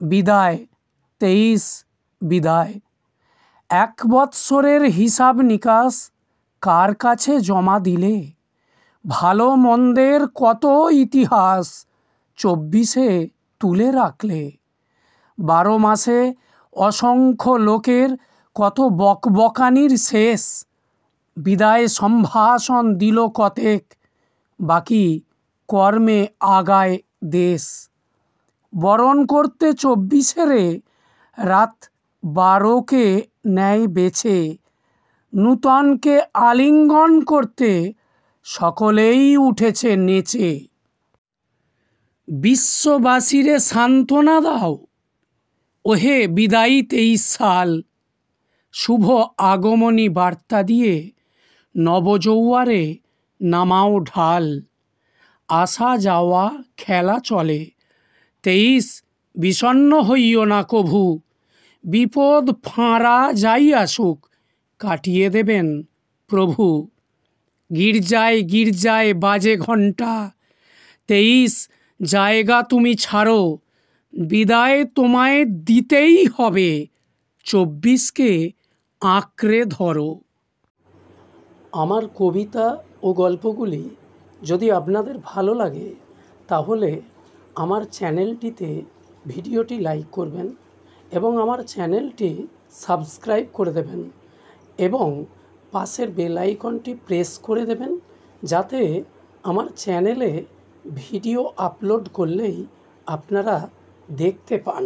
বিদায় 23 বিদায়। 1 বৎসরের হিসাব নিকাশ কার কাছে জমা দিলে? ভালো মন্দের কত ইতিহাস 24-এ তুলে রাখলে। 12 মাসে অসংখ্য লোকের কত বকবকানির শেষ। বিদায় সম্ভাষণ দিল কতেক, বাকি কর্মে আগায় দেশ। বরণ করতে 24-এ রাত 12কে নেয় বেছে। নূতনকে আলিঙ্গন করতে সকলেই উঠেছে নেচে। বিশ্ববাসীরে সান্ত্বনা দাও, ওহে বিদায়ী 23 সাল। শুভ আগমনী বার্তা দিয়ে নবজৌয়ারে নামাও ঢাল। আসা যাওয়া খেলা চলে 23 বিষণ্ণ হইও না কভু। বিপদ ফাঁড়া যাই আসুক কাটিয়ে দেবেন প্রভু। গির্জায় গির্জায় বাজে ঘণ্টা 23 জায়গা তুমি ছাড়ো। বিদায় তোমায় দিতেই হবে 24কে আঁকড়ে ধরো। আমার কবিতা ও গল্পগুলি যদি আপনাদের ভালো লাগে তাহলে আমার চ্যানেলটিতে ভিডিওটি লাইক করবেন এবং আমার চ্যানেলটি সাবস্ক্রাইব করে দেবেন এবং পাশের বেল আইকনটি প্রেস করে দেবেন, যাতে আমার চ্যানেলে ভিডিও আপলোড করলেই আপনারা দেখতে পান।